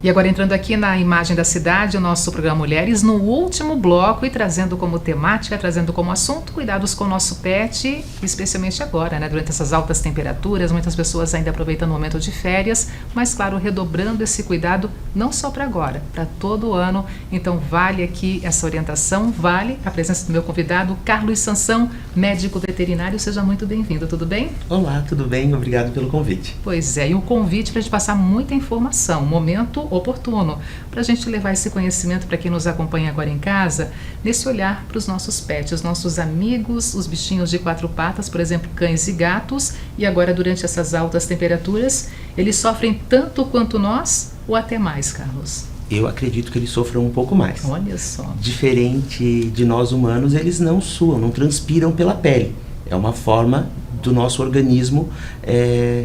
E agora entrando aqui na imagem da cidade, o nosso programa Mulheres, no último bloco e trazendo como temática, trazendo como assunto, cuidados com o nosso pet, especialmente agora, né? Durante essas altas temperaturas, muitas pessoas ainda aproveitando o momento de férias, mas claro, redobrando esse cuidado não só para agora, para todo o ano. Então vale aqui essa orientação, vale a presença do meu convidado, Carlos Sansão, médico veterinário. Seja muito bem-vindo, tudo bem? Olá, tudo bem? Obrigado pelo convite. Pois é, e o convite para a gente passar muita informação, momento oportuno, para a gente levar esse conhecimento para quem nos acompanha agora em casa, nesse olhar para os nossos pets, os nossos amigos, os bichinhos de quatro patas, por exemplo, cães e gatos, e agora durante essas altas temperaturas, eles sofrem tanto quanto nós ou até mais, Carlos? Eu acredito que eles sofram um pouco mais. Olha só. Diferente de nós humanos, eles não suam, não transpiram pela pele. É uma forma do nosso organismo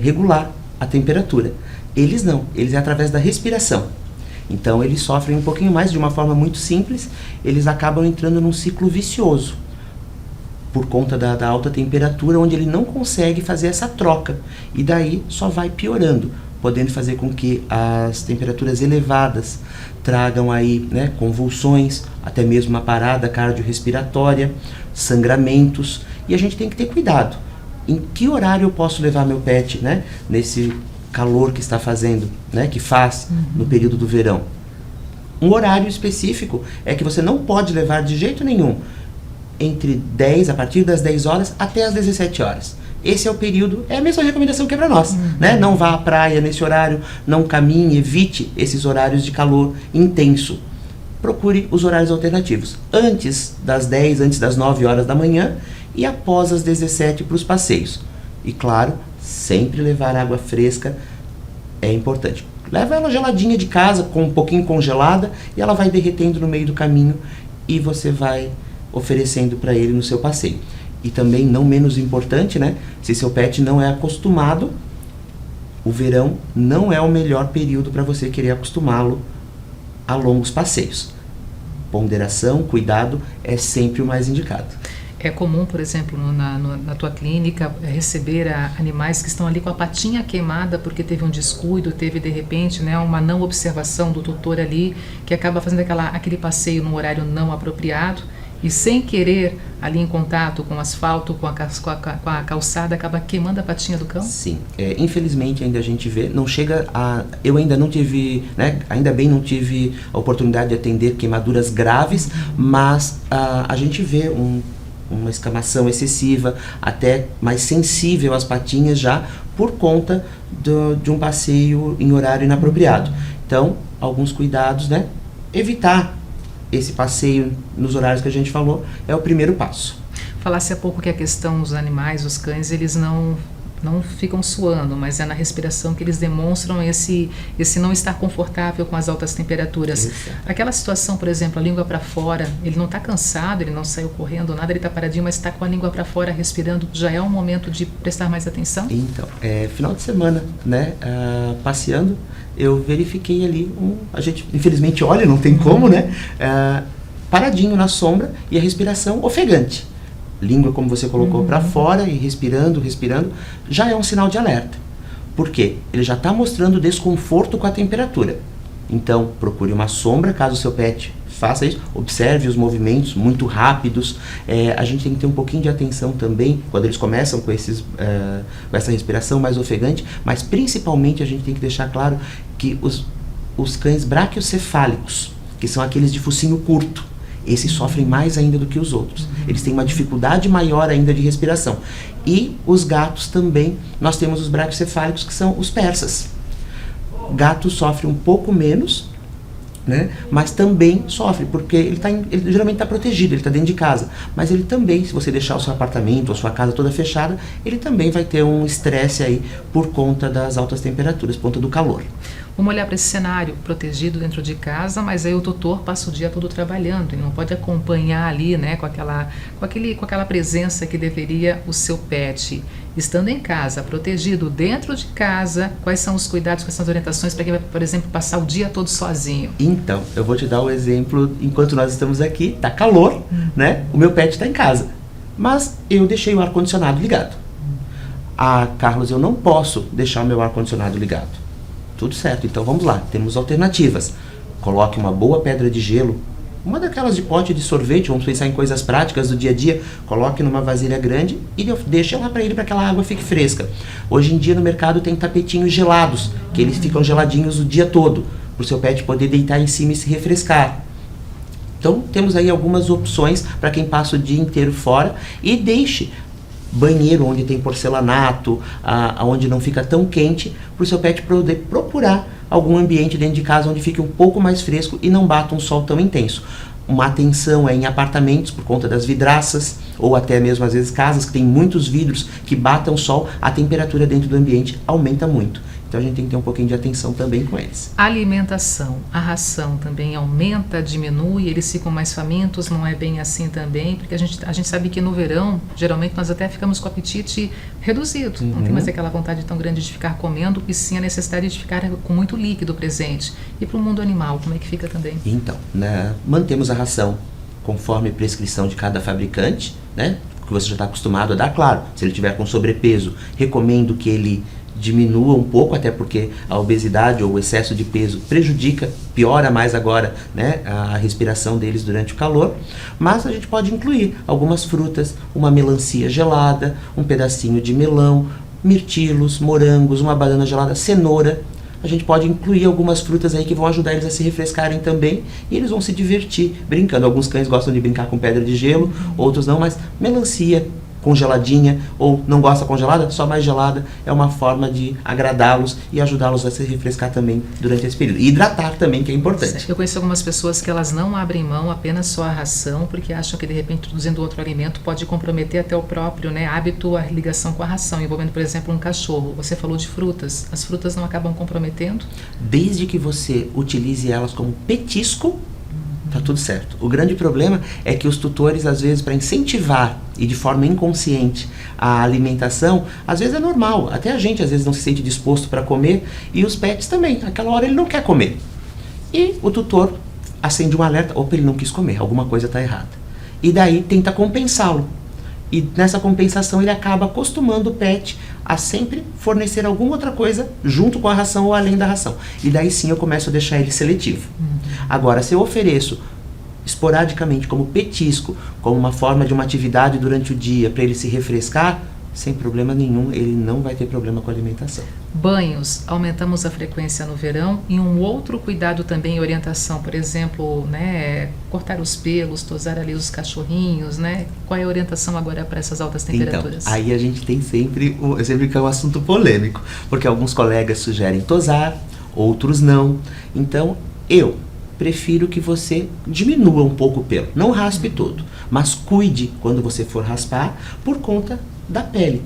regular a temperatura. Eles não, eles é através da respiração. Então eles sofrem um pouquinho mais, de uma forma muito simples, eles acabam entrando num ciclo vicioso, por conta da alta temperatura, onde ele não consegue fazer essa troca, e daí só vai piorando, podendo fazer com que as temperaturas elevadas tragam aí, né, convulsões, até mesmo uma parada cardiorrespiratória, sangramentos, e a gente tem que ter cuidado. Em que horário eu posso levar meu pet, né, nesse calor que está fazendo, né, que faz no período do verão? Um horário específico é que você não pode levar de jeito nenhum a partir das 10 horas até as 17 horas. Esse é o período, é a mesma recomendação que é para nós, né? Não vá à praia nesse horário, não caminhe, evite esses horários de calor intenso. Procure os horários alternativos, antes das 10, antes das 9 horas da manhã e após as 17 para os passeios. E claro, sempre levar água fresca é importante. Leva ela geladinha de casa, com um pouquinho congelada, e ela vai derretendo no meio do caminho e você vai oferecendo para ele no seu passeio. E também, não menos importante, né? Se seu pet não é acostumado, o verão não é o melhor período para você querer acostumá-lo a longos passeios. Ponderação, cuidado é sempre o mais indicado. É comum, por exemplo, na tua clínica, receber animais que estão ali com a patinha queimada porque teve um descuido, teve de repente, né, uma não observação do tutor ali, que acaba fazendo aquele passeio num horário não apropriado e sem querer, ali em contato com o asfalto, com a calçada, acaba queimando a patinha do cão? Sim, infelizmente ainda a gente vê, não chega a... Eu ainda não tive, né, ainda bem não tive a oportunidade de atender queimaduras graves, mas a gente vê uma escamação excessiva, até mais sensível às patinhas já, por conta de um passeio em horário inapropriado. Então, alguns cuidados, né? Evitar esse passeio nos horários que a gente falou é o primeiro passo. Falasse há pouco que a questão dos animais, os cães, eles não ficam suando, mas é na respiração que eles demonstram esse não estar confortável com as altas temperaturas. Isso. Aquela situação, por exemplo, a língua para fora, ele não está cansado, ele não saiu correndo, nada, ele está paradinho, mas está com a língua para fora, respirando, já é um momento de prestar mais atenção? Então, final de semana, né, passeando, eu verifiquei ali, a gente infelizmente olha, não tem como, né, paradinho na sombra e a respiração ofegante. Língua, como você colocou, para fora e respirando, já é um sinal de alerta. Por quê? Ele já está mostrando desconforto com a temperatura. Então, procure uma sombra, caso o seu pet faça isso. Observe os movimentos muito rápidos. A gente tem que ter um pouquinho de atenção também, quando eles começam com essa respiração mais ofegante, mas principalmente a gente tem que deixar claro que os cães braquiocefálicos, que são aqueles de focinho curto, esses sofrem mais ainda do que os outros. Eles têm uma dificuldade maior ainda de respiração. E os gatos também, nós temos os braquiocefálicos, que são os persas. Gato sofre um pouco menos, né? Mas também sofre, porque ele geralmente está protegido, ele está dentro de casa. Mas ele também, se você deixar o seu apartamento, a sua casa toda fechada, ele também vai ter um estresse aí por conta das altas temperaturas, por conta do calor. Vamos olhar para esse cenário protegido dentro de casa, mas aí o tutor passa o dia todo trabalhando, ele não pode acompanhar ali, né, com aquela presença que deveria o seu pet. Estando em casa, protegido dentro de casa, quais são os cuidados, quais são as orientações para quem vai, por exemplo, passar o dia todo sozinho? Então, eu vou te dar um exemplo, enquanto nós estamos aqui, tá calor, né, o meu pet está em casa, mas eu deixei o ar-condicionado ligado. Carlos, eu não posso deixar o meu ar-condicionado ligado. tudo certo. Então vamos lá, temos alternativas. Coloque uma boa pedra de gelo, uma daquelas de pote de sorvete, vamos pensar em coisas práticas do dia a dia, coloque numa vasilha grande e deixe lá para ele, para que aquela água fique fresca. Hoje em dia no mercado tem tapetinhos gelados, que eles ficam geladinhos o dia todo, para o seu pet poder deitar em cima e se refrescar. Então temos aí algumas opções para quem passa o dia inteiro fora, e deixe banheiro onde tem porcelanato, onde não fica tão quente, para o seu pet poder procurar algum ambiente dentro de casa onde fique um pouco mais fresco e não bata um sol tão intenso. Uma atenção é em apartamentos por conta das vidraças, ou até mesmo às vezes casas que tem muitos vidros que batam sol, a temperatura dentro do ambiente aumenta muito. Então a gente tem que ter um pouquinho de atenção também com eles. A alimentação, a ração também aumenta, diminui, eles ficam mais famintos, não é bem assim também, porque a gente sabe que no verão, geralmente nós até ficamos com o apetite reduzido, não tem mais aquela vontade tão grande de ficar comendo, e sim a necessidade de ficar com muito líquido presente. E para o mundo animal, como é que fica também? Então, mantemos a ração conforme prescrição de cada fabricante, né? Que você já está acostumado a dar, claro. Se ele tiver com sobrepeso, recomendo que ele diminua um pouco, até porque a obesidade ou o excesso de peso prejudica, piora mais agora, né, a respiração deles durante o calor. Mas a gente pode incluir algumas frutas, uma melancia gelada, um pedacinho de melão, mirtilos, morangos, uma banana gelada, cenoura. A gente pode incluir algumas frutas aí que vão ajudar eles a se refrescarem também, e eles vão se divertir brincando. Alguns cães gostam de brincar com pedra de gelo, outros não, mas melancia congeladinha, ou não gosta congelada, só mais gelada, é uma forma de agradá-los e ajudá-los a se refrescar também durante esse período. E hidratar também, que é importante. Eu conheço algumas pessoas que elas não abrem mão apenas só a ração, porque acham que de repente introduzindo outro alimento pode comprometer até o próprio, né, hábito, a ligação com a ração, envolvendo, por exemplo, um cachorro. Você falou de frutas, as frutas não acabam comprometendo? Desde que você utilize elas como petisco, tá tudo certo. O grande problema é que os tutores, às vezes, para incentivar e de forma inconsciente a alimentação, às vezes é normal. Até a gente, às vezes, não se sente disposto para comer, e os pets também. Naquela hora ele não quer comer. E o tutor acende um alerta, opa, ele não quis comer, alguma coisa está errada. E daí tenta compensá-lo. E nessa compensação ele acaba acostumando o pet a sempre fornecer alguma outra coisa junto com a ração ou além da ração. E daí sim eu começo a deixar ele seletivo. Agora, se eu ofereço esporadicamente como petisco, como uma forma de uma atividade durante o dia para ele se refrescar, sem problema nenhum, ele não vai ter problema com a alimentação. Banhos, aumentamos a frequência no verão, e um outro cuidado também e orientação, por exemplo, né, cortar os pelos, tosar ali os cachorrinhos, né? Qual é a orientação agora para essas altas temperaturas? Então, aí a gente tem sempre que é um assunto polêmico, porque alguns colegas sugerem tosar, outros não. Então, eu prefiro que você diminua um pouco o pelo, não raspe todo, mas cuide quando você for raspar por conta da pele.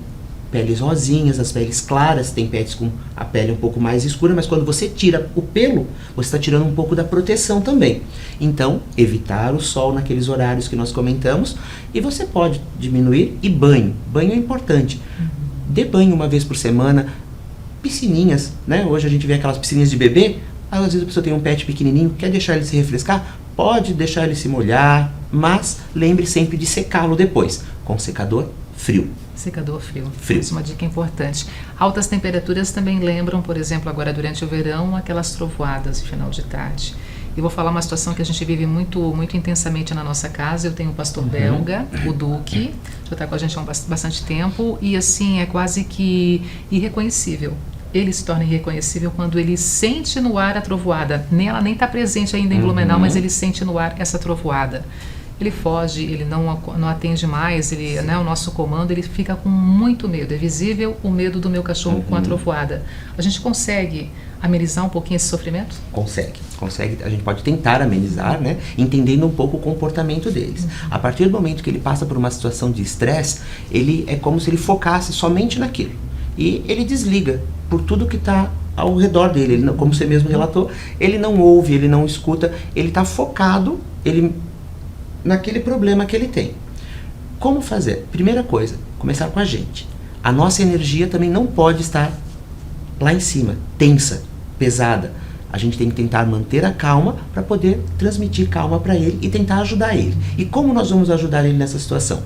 Peles rosinhas, as peles claras, tem pets com a pele um pouco mais escura, mas quando você tira o pelo, você está tirando um pouco da proteção também. Então, evitar o sol naqueles horários que nós comentamos, e você pode diminuir. E banho é importante. Dê banho uma vez por semana, piscininhas, né? Hoje a gente vê aquelas piscininhas de bebê, às vezes a pessoa tem um pet pequenininho, quer deixar ele se refrescar, pode deixar ele se molhar, mas lembre sempre de secá-lo depois, com secador frio. Secador frio. Isso é uma dica importante. Altas temperaturas também lembram, por exemplo, agora durante o verão, aquelas trovoadas de final de tarde. E vou falar uma situação que a gente vive muito, muito intensamente na nossa casa. Eu tenho um pastor belga, o Duque, já está com a gente há bastante tempo, e assim, é quase que irreconhecível. Ele se torna irreconhecível quando ele sente no ar a trovoada. Ela nem está presente ainda em Blumenau, mas ele sente no ar essa trovoada. Ele foge, ele não atende mais, né, o nosso comando, ele fica com muito medo. É visível o medo do meu cachorro com a trovoada. A gente consegue amenizar um pouquinho esse sofrimento? Consegue. A gente pode tentar amenizar, né, entendendo um pouco o comportamento deles. A partir do momento que ele passa por uma situação de estresse, ele é como se ele focasse somente naquilo. E ele desliga por tudo que está ao redor dele. Ele não, como você mesmo relatou, ele não ouve, ele não escuta, ele está focado, naquele problema que ele tem. Como fazer? Primeira coisa, começar com a gente. A nossa energia também não pode estar lá em cima, tensa, pesada. A gente tem que tentar manter a calma para poder transmitir calma para ele e tentar ajudar ele. E como nós vamos ajudar ele nessa situação?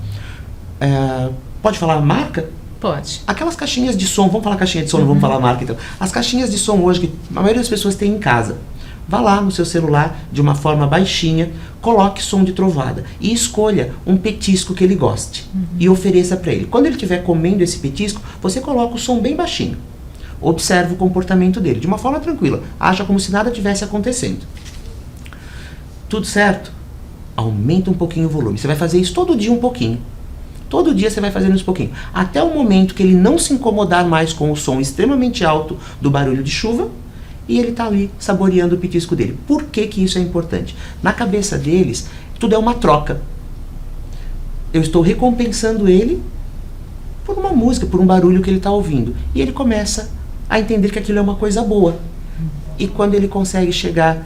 Pode falar a marca? Pode. Aquelas caixinhas de som, vamos falar caixinha de som, não vamos falar marca então. As caixinhas de som hoje, que a maioria das pessoas tem em casa. Vá lá no seu celular, de uma forma baixinha, coloque som de trovada e escolha um petisco que ele goste e ofereça para ele. Quando ele estiver comendo esse petisco, você coloca o som bem baixinho. Observe o comportamento dele, de uma forma tranquila. Acha como se nada tivesse acontecendo. Tudo certo? Aumenta um pouquinho o volume. Você vai fazer isso todo dia um pouquinho. Todo dia você vai fazendo isso um pouquinho. Até o momento que ele não se incomodar mais com o som extremamente alto do barulho de chuva e ele está ali saboreando o petisco dele. Por que que isso é importante? Na cabeça deles, tudo é uma troca. Eu estou recompensando ele por uma música, por um barulho que ele está ouvindo. E ele começa a entender que aquilo é uma coisa boa. E quando ele consegue chegar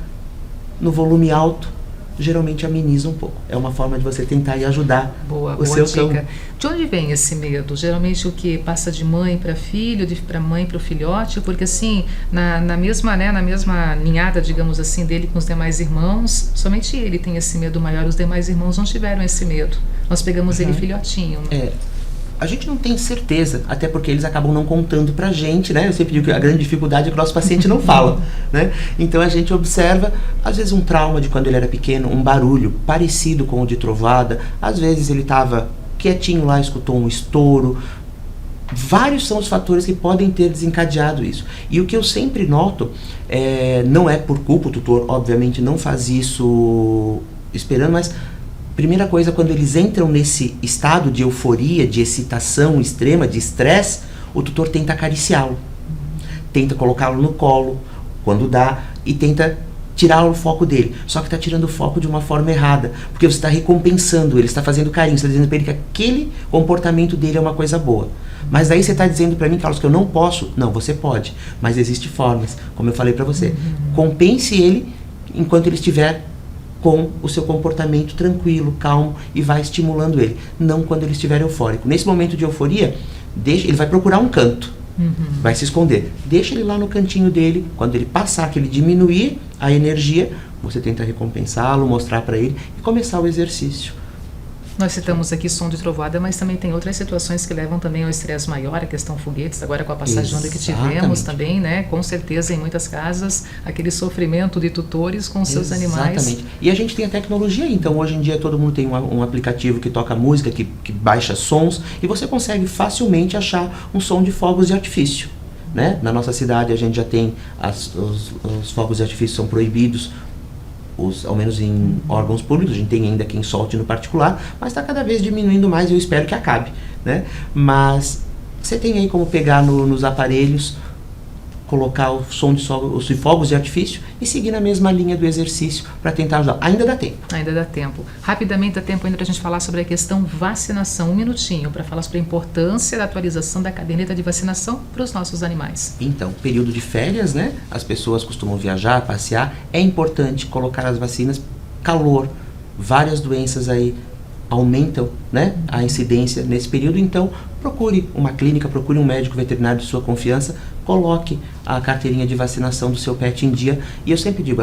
no volume alto, geralmente ameniza um pouco. É uma forma de você tentar e ajudar o seu cão. Dica. De onde vem esse medo? Geralmente o que passa de mãe para filho, de para mãe para o filhote, porque assim, na mesma ninhada, digamos assim, dele com os demais irmãos, somente ele tem esse medo maior, os demais irmãos não tiveram esse medo. Nós pegamos ele filhotinho. A gente não tem certeza, até porque eles acabam não contando pra gente, né? Eu sempre digo que a grande dificuldade é que o nosso paciente não fala, né? Então a gente observa, às vezes, um trauma de quando ele era pequeno, um barulho parecido com o de trovada, às vezes ele estava quietinho lá, escutou um estouro. Vários são os fatores que podem ter desencadeado isso. E o que eu sempre noto, não é por culpa, o tutor obviamente não faz isso esperando, mas primeira coisa, quando eles entram nesse estado de euforia, de excitação extrema, de estresse, o tutor tenta acariciá-lo. Tenta colocá-lo no colo, quando dá, e tenta tirar o foco dele. Só que está tirando o foco de uma forma errada, porque você está recompensando ele, está fazendo carinho, você está dizendo para ele que aquele comportamento dele é uma coisa boa. Mas aí você está dizendo para mim, Carlos, que eu não posso. Não, você pode, mas existem formas, como eu falei para você. Compense ele enquanto ele estiver com o seu comportamento tranquilo, calmo, e vai estimulando ele. Não quando ele estiver eufórico. Nesse momento de euforia, ele vai procurar um canto, vai se esconder. Deixa ele lá no cantinho dele. Quando ele passar, que ele diminuir a energia, você tenta recompensá-lo, mostrar para ele e começar o exercício. Nós citamos aqui som de trovoada, mas também tem outras situações que levam também ao estresse maior, a questão foguetes, agora com a passagem de onda que tivemos também, né? Com certeza em muitas casas, aquele sofrimento de tutores com seus animais. Exatamente. E a gente tem a tecnologia, então hoje em dia todo mundo tem um aplicativo que toca música, que baixa sons, e você consegue facilmente achar um som de fogos de artifício. Né? Na nossa cidade a gente já tem, os fogos de artifício são proibidos, ao menos em órgãos públicos. A gente tem ainda quem solte no particular, mas está cada vez diminuindo mais e eu espero que acabe, né? Mas você tem aí como pegar nos aparelhos, colocar o som os fogos de artifício e seguir na mesma linha do exercício para tentar ajudar. Ainda dá tempo. Ainda dá tempo. Rapidamente dá tempo ainda para a gente falar sobre a questão vacinação. Um minutinho para falar sobre a importância da atualização da caderneta de vacinação para os nossos animais. Então, período de férias, né? As pessoas costumam viajar, passear. É importante colocar as vacinas. Calor, várias doenças aí aumentam, né, a incidência nesse período. Então procure uma clínica, procure um médico veterinário de sua confiança, coloque a carteirinha de vacinação do seu pet em dia. E eu sempre digo,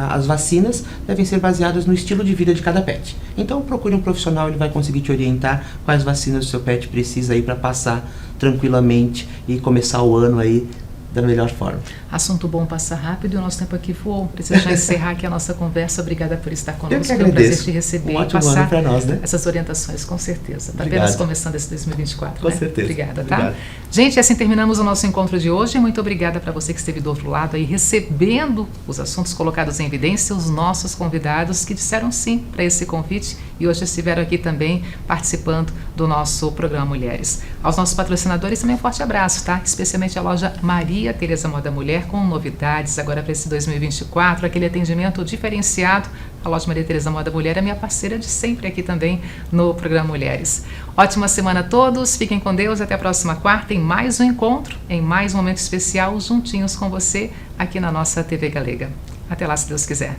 as vacinas devem ser baseadas no estilo de vida de cada pet. Então procure um profissional, ele vai conseguir te orientar quais vacinas o seu pet precisa aí para passar tranquilamente e começar o ano aí da melhor forma. Assunto bom passa rápido e o nosso tempo aqui voou. Precisa já encerrar aqui a nossa conversa. Obrigada por estar conosco. Foi um prazer te receber e passar para nós, né? essas orientações, com certeza. Está Obrigado. apenas começando esse 2024. Com né? certeza. Obrigada, tá? Obrigado. Gente, assim terminamos o nosso encontro de hoje. Muito obrigada para você que esteve do outro lado aí, recebendo os assuntos colocados em evidência, os nossos convidados que disseram sim para esse convite e hoje estiveram aqui também participando do nosso programa Mulheres. Aos nossos patrocinadores também um forte abraço, tá? Especialmente a loja Maria Tereza Moda Mulher, com novidades agora para esse 2024, aquele atendimento diferenciado. A loja Maria Tereza Moda Mulher é minha parceira de sempre aqui também no programa Mulheres. Ótima semana a todos, fiquem com Deus, até a próxima quarta em mais um encontro, em mais um momento especial juntinhos com você aqui na nossa TV Galega. Até lá, se Deus quiser.